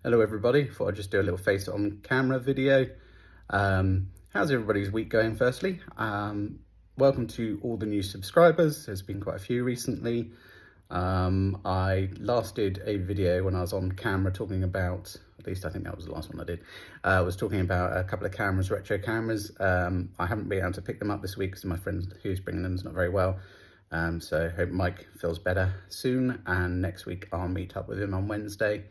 Hello everybody, thought I'd just do a little face on camera video. How's everybody's week going firstly? Welcome to all the new subscribers, there's been quite a few recently. I last did a video when I was on camera talking about, at least I think that was the last one I did, I was talking about a couple of cameras, retro cameras. I haven't been able to pick them up this week because my friend who's bringing them is not very well. So I hope Mike feels better soon, and next week I'll meet up with him on Wednesday.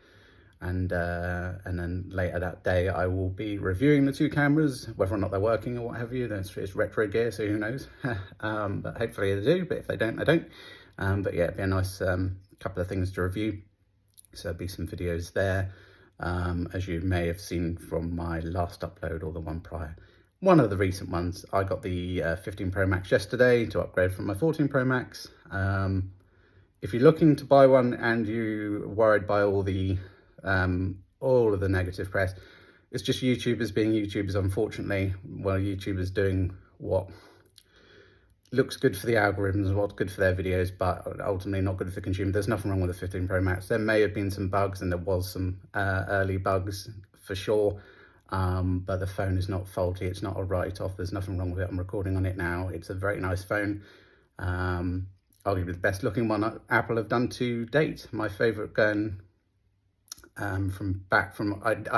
And then later that day I will be reviewing the two cameras, whether or not they're working or what have you. It's retro gear, so who knows. But hopefully they do, but if they don't, they don't. But yeah, it'd be a nice couple of things to review, so there'll be some videos there. As you may have seen from my last upload or the one prior, one of the recent ones, I got the 15 Pro Max yesterday to upgrade from my 14 Pro Max. If you're looking to buy one and you're worried by all of the negative press, it's just YouTubers being YouTubers, unfortunately. Well, YouTubers doing what looks good for the algorithms, what's good for their videos, but ultimately not good for the consumer. There's nothing wrong with the 15 Pro Max. There may have been some bugs, and there was some early bugs for sure, but the phone is not faulty. It's not a write-off. There's nothing wrong with it. I'm recording on it now. It's a very nice phone. Arguably the best looking one Apple have done to date. My favorite gun I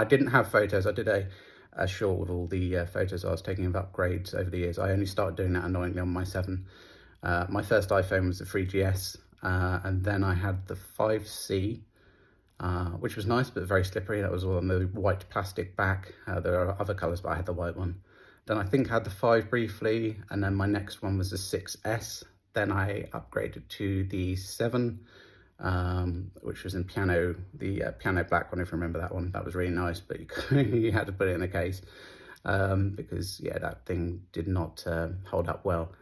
didn't have photos. I did a short with all the photos I was taking of upgrades over the years. I only started doing that annoyingly on my 7. My first iPhone was the 3GS, and then I had the 5C, which was nice but very slippery. That was all on the white plastic back. There are other colours, but I had the white one. Then I think I had the 5 briefly, and then my next one was the 6S. Then I upgraded to the 7. Which was in piano, the piano black one, if you remember that one. That was really nice, but you had to put it in a case because yeah, that thing did not hold up well.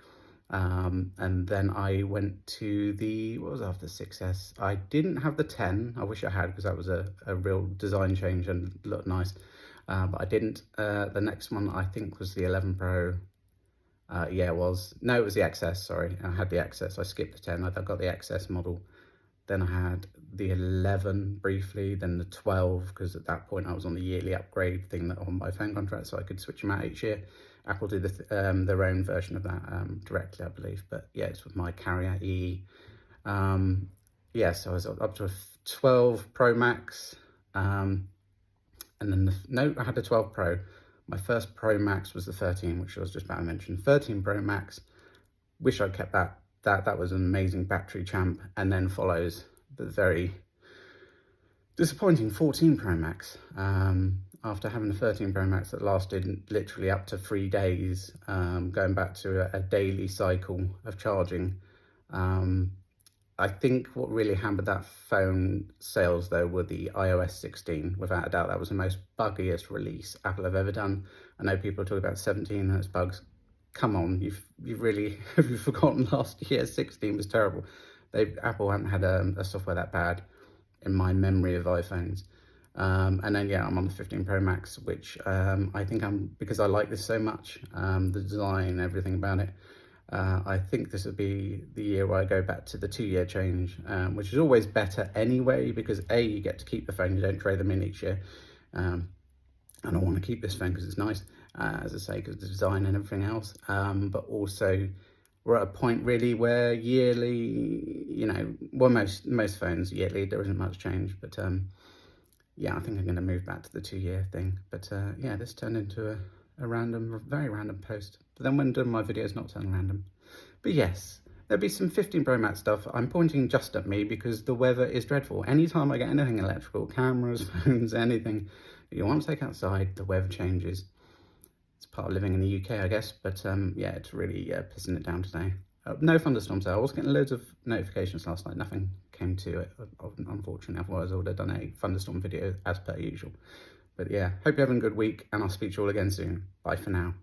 And then I went to the, what was after 6S? I didn't have the 10. I wish I had, because that was a real design change and looked nice, but I didn't. The next one I think was the 11 Pro. Yeah, it was. No, it was the XS, sorry. I had the XS, I skipped the 10. I got the XS model. Then I had the 11 briefly, then the 12, because at that point I was on the yearly upgrade thing that on my phone contract, so I could switch them out each year. Apple did their own version of that directly, I believe, but yeah, it's with my Carrier E. Yeah, so I was up to a 12 Pro Max, and then I had the 12 Pro. My first Pro Max was the 13, which I was just about to mention. 13 Pro Max, wish I'd kept that. That was an amazing battery champ, and then follows the very disappointing 14 Pro Max. After having the 13 Pro Max that lasted literally up to 3 days, going back to a daily cycle of charging. I think what really hampered that phone sales though were the iOS 16. Without a doubt, that was the most buggiest release Apple have ever done. I know people are talking about 17 and its bugs. Come on, you've really have you forgotten last year? 16 was terrible. Apple haven't had a software that bad in my memory of iPhones. And then yeah, I'm on the 15 Pro Max, which I think because I like this so much, the design, everything about it. I think this would be the year where I go back to the 2-year change, which is always better anyway, because A, you get to keep the phone, you don't trade them in each year. And I want to keep this phone because it's nice, as I say, because of the design and everything else. But also, we're at a point really where yearly, you know, well, most phones yearly, there isn't much change. But yeah, I think I'm going to move back to the 2-year thing. But yeah, this turned into a very random post. But then when doing my videos, not turn random. But yes, there'll be some 15 Pro Max stuff. I'm pointing just at me because the weather is dreadful. Anytime I get anything electrical, cameras, phones, anything you want to take outside, the weather changes. It's part of living in the UK, I guess. But yeah, it's really pissing it down today. No thunderstorms there. I was getting loads of notifications last night. Nothing came to it, unfortunately. Otherwise, I would have done a thunderstorm video as per usual. But yeah, hope you're having a good week, and I'll speak to you all again soon. Bye for now.